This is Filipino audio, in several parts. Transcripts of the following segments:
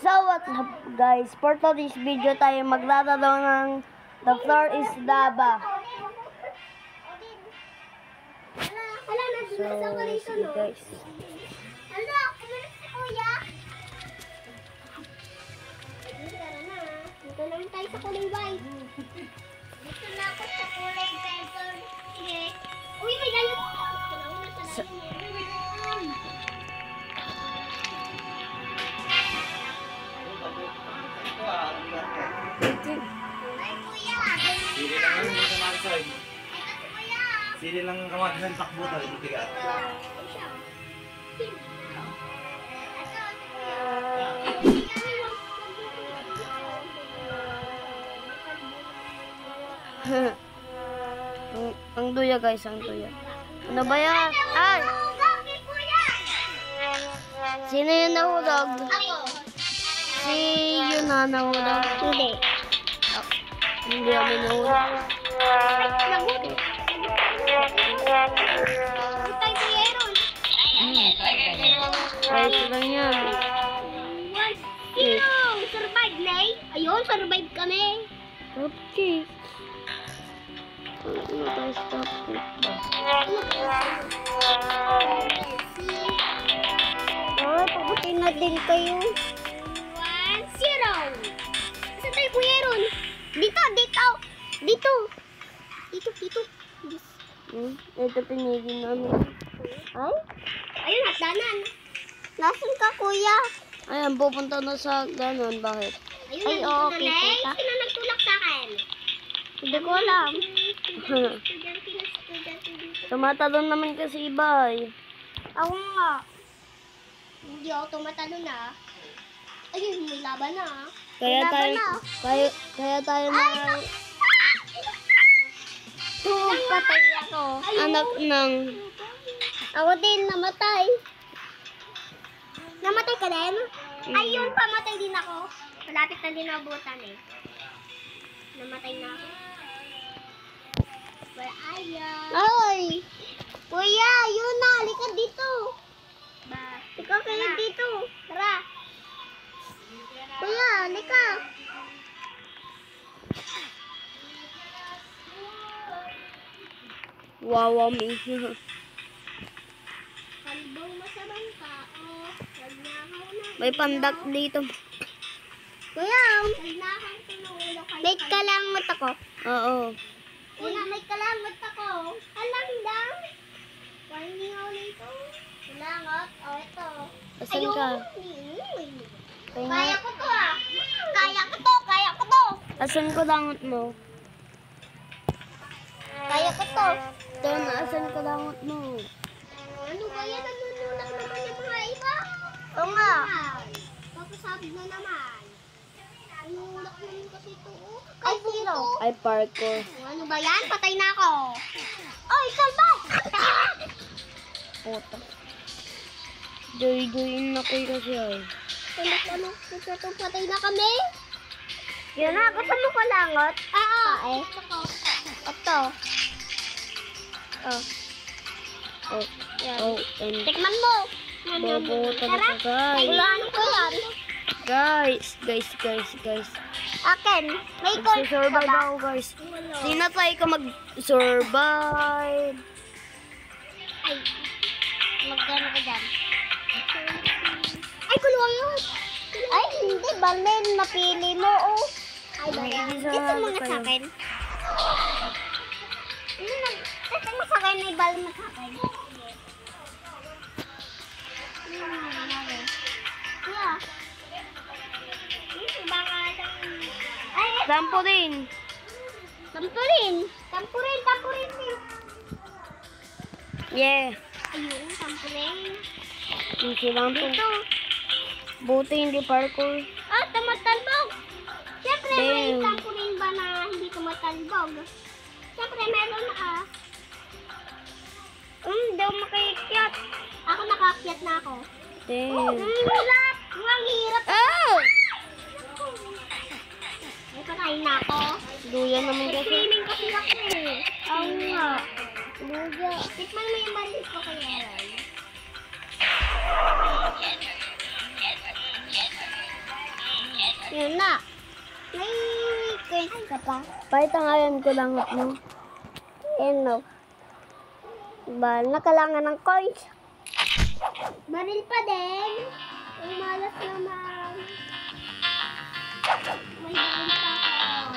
So what's up guys, for today's video tayo maglalaro ng The Floor is Lava. So sige guys. Hala, kumalit si Kuya. Dito naman tayo sa kulay white. Dito na ako sa kulay purple. Sige. Uy, may dalo. Ay, Kuya. Sili lang ang mga kamarisay. Sili lang ang kamarisay takbo tayo. Butigat. Ang duya guys, ang duya. Ano ba yan? Ay! Sino yung nahulog? Ako. Si yun na nahulog. Hindi. Hindi kami nahulog. Antay ko Aaron. Kahit lang yan. 1-0. Survive, Nay. Ayun, survive kami. Okay. Ano tayo stop it ba? Oh, pabuti na din kayo. 1-0. Saan tayo, Kuya Aaron? Dito, dito. Dito. Dito, dito. Ito pinigil namin. Ay? Ayun, hagdanan. Nasaan ka, Kuya? Ayan, pupunta na sa ganon. Bakit? Ayun, Ay, nandito oo, na, kita Nay. ka. Sino nagtulak sa akin? Hindi ko alam. Estudyante dito. Tumatalon naman kasi iba eh. Ako nga. Hindi ako tumatalo na. Ayun, may laban na. Kaya May tayo, laban na. kaya tayo na Patay ako. anak ng Ako din, namatay. Namatay ka din? Ayun, pamatay din ako. Malapit na din abutan eh. Namatay na ako. Where are you? Ay! Kuya, yun na. Halika dito. Ikaw kayo dito. Tara. Kuya, halika. wawa me. Kalbong masamang tao. Nagnakaw na. May pandak dito. Kuya, nagnakaw ko ng ulo kayo. May kalangot ako. Oo. Una, may kalangot ako. Alam lang. Pahingi ako nito. Kalangot. O, ito. Asan ka? Kaya ko to ah. Kaya ko to. Kaya ko to. Asan ko langot mo? Kaya ko to. Ito na, asan ko langot mo? Ano ba yan? Nanunulak naman yung mga iba. Oo nga. Papasabi na naman. Nanunulak naman kasi ito. Ay, sino? Ay, parkour. Ano ba yan? Patay na ako. Oy, salbay! Puta. Joy-joyin na kayo kasi ay. Ano? Patay na kami? Yan na, gusto mo kalangot? Oo. Ito. Oh. Yan. Oh, and Tikman mo. bobo talaga guys. Ulan ko yan. Guys. Akin, may gold ka Mag-survive ba? ako guys. Di na tayo ka mag-survive. Ay, magkano ka dyan? Ay, kuluwang yun. Ay, hindi. Balin, napili mo, oh. Ay, balin. Hindi sa Gusto mo nga kayo. sa akin? Gusto mo sa akin, may balin mo sa akin. Yeah. Baka lang. Ay, ito. Trampoline. Tampurin. Tampurin. Yeah. Ayun, tampurin. Easy lang to. Ito. Buti hindi parkour. Ah, tumatalbog. Siyempre, may Damn. tampurin ba na hindi tumatalbog? Siyempre, meron na ah. Hindi ako makakyat. Ako nakakyat na ako. Damn. Hirap. Ang hirap. Oh! May patayin na ako. Duyan naman kasi. Swimming kasi ako eh. Oo nga. Luga. Tikman mo yung maliit ko kay Aaron. Yan na. May coins ka pa. Pakita nga yan kulangot mo. Yan no. Ba, nakalangan ng coins. Baril pa din. Ang malas naman. May baril pa ako.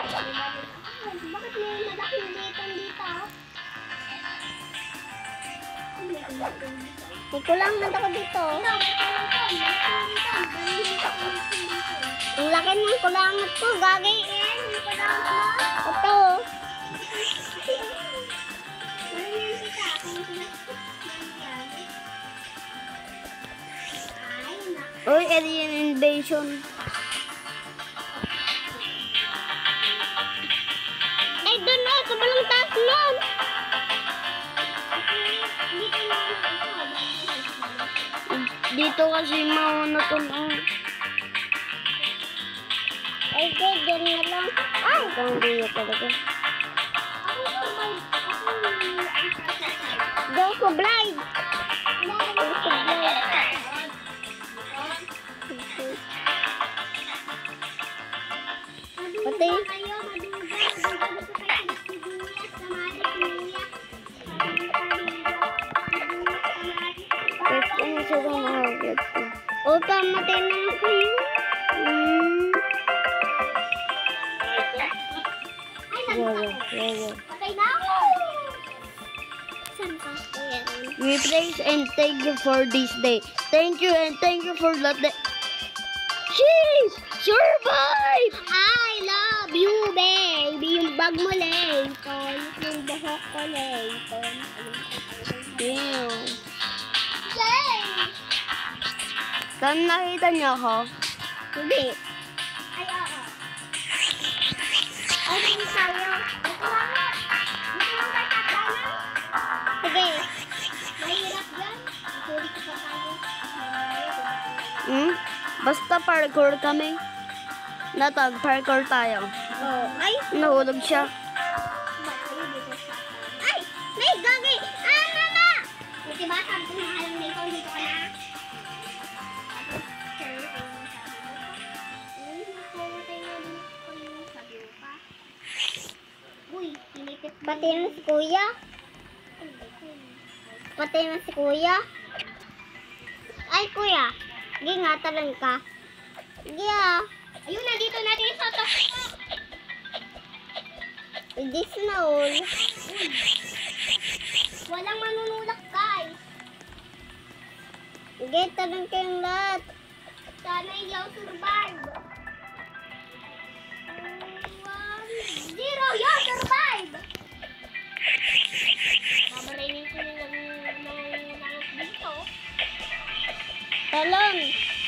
May baril. Ay, bakit may malaking dito? May kulangan ako dito. Ang laki ng kulangat ko, gagi. Ito. Uy, alien invasion. Ay, doon na. Kabalang taas nun. Dito kasi mauna to na. Ay, good. Yan na lang. Ay! Ang dulo talaga. Go ko blind. Pati. Tapos ano siya sa mga vlog ko. O, pamatay na nga kayo. Ay, Wow, wow. patay na ako. Saan ka? Kuya Ron? We praise and thank you for this day. Thank you and thank you for that day. Jeez! Survive! I love you, baby. Yung bag mo, Layton. Yung buhok ko, Layton. Damn. Yay! Saan nakita niyo ako? Hindi. Ay, oo. Ay, hindi tayo. Ito lang. Ito lang tayo tatala. Sige. Mahirap yan. Sorry ko pa tayo. Basta parkour kami. Natag, parkour tayo. Oh. Ay! Nahulog siya. Ay! May gagi! Ah, mama! Buti ba sabi ko na alam nito, dito ka na. Uy, pinipit. Pati na si kuya. Pati na si kuya. Ay, kuya. Gingatalan ka. Yeah. Ayun, nandito natin sa top. This na all. Walang manunulak, guys. Sige, tanong kayong lahat. Sana ikaw survive. 1, 0, you survive! Babarinin ko yung langit dito. Talon!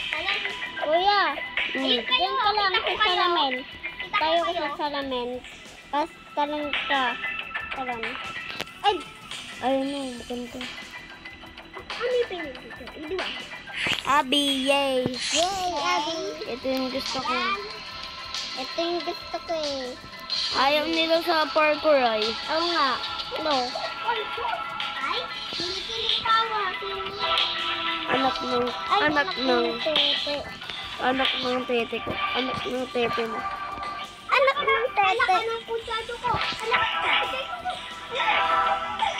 Talang, Kuya! ayun kayo. Diyan ka lang Kita ko sa kayo. salamin. Kita Tayo ko ka kayo. sa salamin. Tapos talon ka. Talon. Ay! Ayun o, maganda. Ano yung pinili dito? Idua. Abi, yay! Yay, Abby! Ito yung gusto ko. Ito yung gusto ko eh. Ayaw nila sa parkour ay. Oo nga. No. Ay, kinikilig tawa. Anak ng, Ay, anak ng, tete. anak ng tete ko. Anak ng tete mo. Anak ng tete. Anak ng pusyado ko. Anak ng tete ko.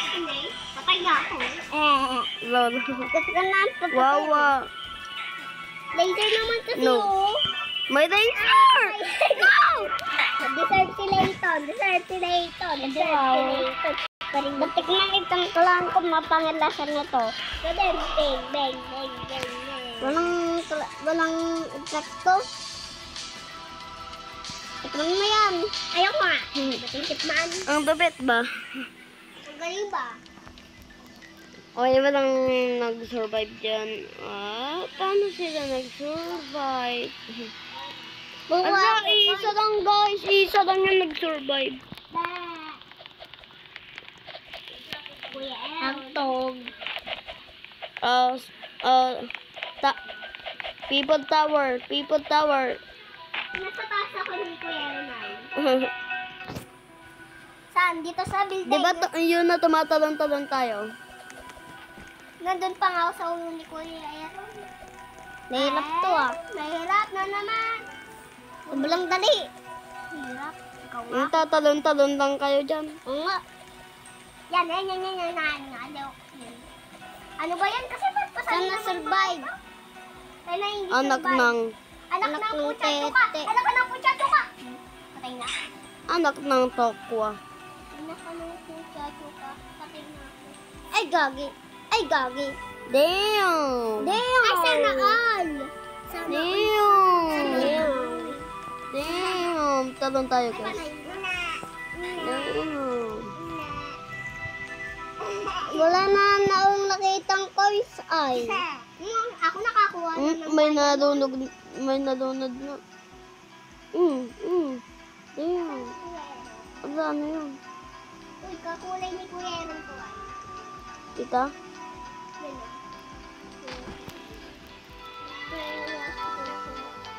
Hindi. Patay na ako. Lol. Kasi ka na. Wawa. Laser naman kasi No. oh. May laser! Go! Dessert si Layton. Dessert si Layton. Dessert si Layton. Batik na itang kalang ko mapangilasan na to. So then, bang, bang, bang, bang, bang. Walang epekto. Tikman mo yan. Ayaw ko nga. Bating tikman. Ang babet ba? Ang galing ba? O, iba lang nag-survive dyan. Ah, paano sila nag-survive? Ala, isa lang guys. Isa lang yung nag-survive. Kuya El. Hagtog. People Tower. People Tower. Nasa taas ako ni Kuya El. Saan? Dito sa building. Diba yun na tumatalon-talon tayo? Nandun pa nga ako sa ulo ni Kuya El. Mahirap to ah. Mahirap na naman. Sobrang dali. Mahirap. Ikaw nga. Tatalon-talon lang kayo dyan. Oo nga. Yan. Ano ba yan? Kasi ba't pa sana survive? Sana hindi Anak survive. ng... Anak ng puchacho ka. Anak ka ng puchacho ka. Patay na. Anak ng tokwa. Anak ka ng puchacho ka. Patay na ako. Ay, gagi. Ay, gagi. Damn! Ay, sana all. Damn! Damn! Talon tayo guys. Damn! Wala na akong nakitang coins ay. Ako nakakuha na ng May nalunod na. Damn! Ano yun? Uy, kakulay ni Kuya Aaron ko ay. Kita?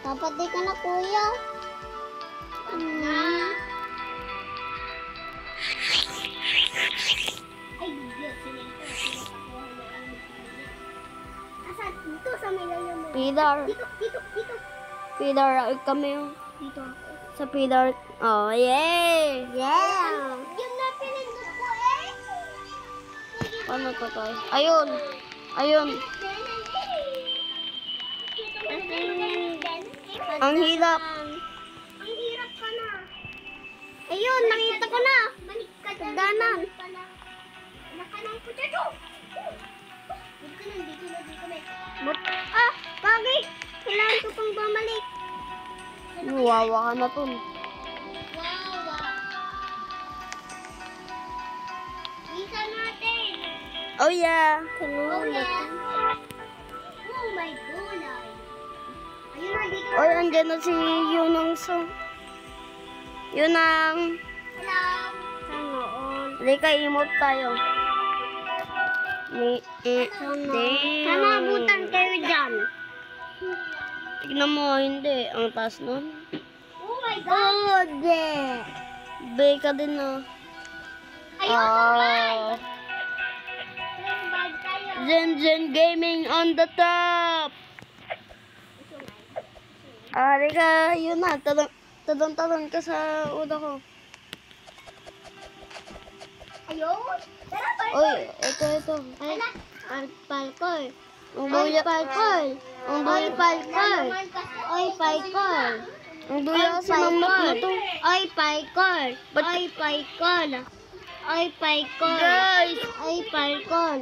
Dapat di ka na, Kuya. Ay, bigyan. Sila ito. Sinapakuha na ang asan? Dito sa may layo mo. Pilar. Dito. Pilar kami yung... Dito ako. Sa Pilar. Oh, yay! Yeah! Yun na pinindot ko eh. Paano to tayo? Ayun! Ayun! Ang hirap! Ang hirap ka na. Ayun, nakita ko na. Balik ka dyan. Danan. Anak ka ng puchacho. Dito na, dito na. Ah, kagi. Kailangan ko pang bumalik. Wawa ka na to. Wawa. Isa natin. Oh yeah! Oh yeah. Oh my gulay. Ayun na, dito. Oy, andyan na si Yunang Song. Yunang! Hello. Sana all. Lika, emote tayo. Sana Damn! abutan kayo dyan. Tignan mo, hindi. Ang taas nun. Oh my God. Bay ka din na. Ayun, survive. Survive tayo. Zen Gaming on the top! Lika, yun na. Talon ka sa ulo ko. Ayun. Tara, Oy, ito. Parkour. Ang duya. Ang duya. Ang duya kasi ng map na to. Ay, parkour. Ba't- Ay, parkour. Ay, parkour. Guys! Ay, parkour.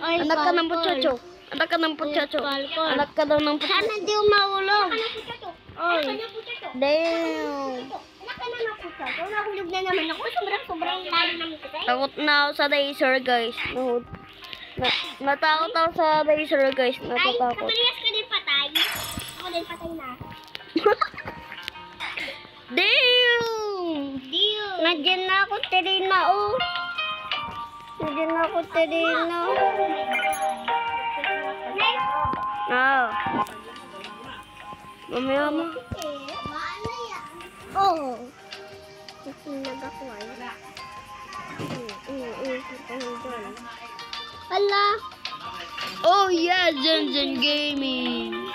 Ay, Anak ka ng parkour. putsacho. Anak ka ng putsacho. Parkour. Anak ka daw ng putsacho. Sana di umahulog. Oy. Damn. Anak ka na ng putsacho. Nahulog na naman ako. Sobrang lalim ng kita. Takot na ako sa laser, guys. Natakot ako sa laser, guys. Ay, Natatakot. kaparehas ka din patay. Ako din patay na. Damn! Deal. Nandiyan na ako, Terina, oh. Nandiyan na ako, Terina. Next. Ah. Mamaya mo. Maano yan? Oo. Sinag ako ay. Hala. Oh yeah, Zen Gaming.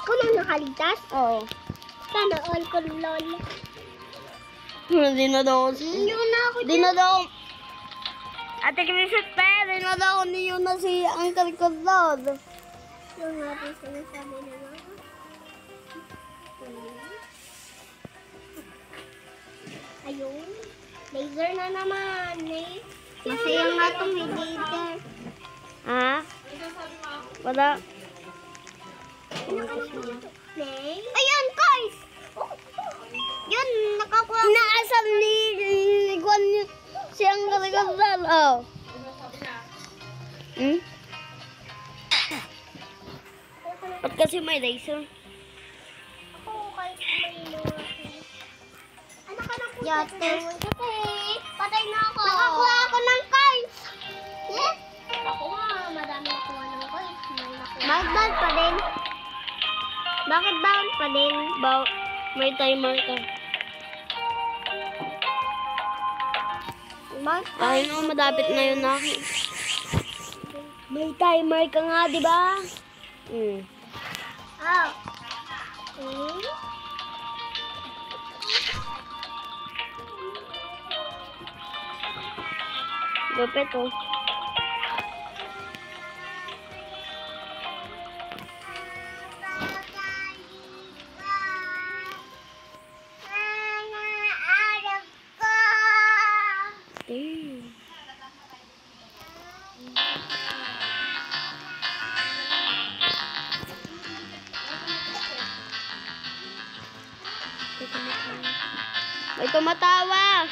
Kuno nakaligtas? Oo. Sana all ko lol. Hindi na daw. Hindi na ako Di na daw. Ate Crisit pa, di na daw ni Yuna si Uncle Kodlod. yung natin sinasabi na mga. Ayun. Laser na naman eh. Masaya nga itong may laser. Ha? Wala. Ayan, guys! Yun, nakakuha. Inaasal ni Gwan si Uncle Kodlod. Oh. Hmm? Ba't kasi may laser? Yate. Patay na ako. Nakakuha ako ng coins. Yes. Ako nga, madami nakuha ng coins. Bakit bawal pa din? Bakit bawal pa din? May timer ka. Bakit? Ay no, madapit na yun na. May timer ka nga, di ba? Oh. Okay. Lupit, oh. Damn. May tumatawa.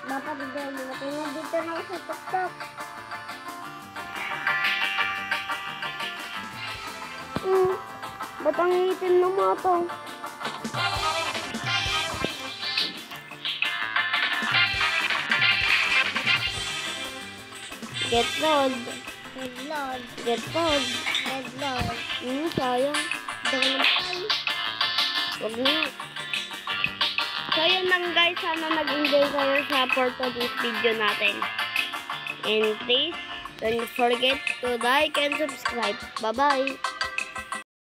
Dapat gawin mo. Tingnan dito na ako sa TikTok. Ba't ang itim ng mga to? Get load. Red Lord. Get load. Red Lord. Sayang. Donald. Wag na. So yun lang guys, sana nag-enjoy kayo sa for today's video natin. And please, don't forget to like and subscribe. Bye-bye!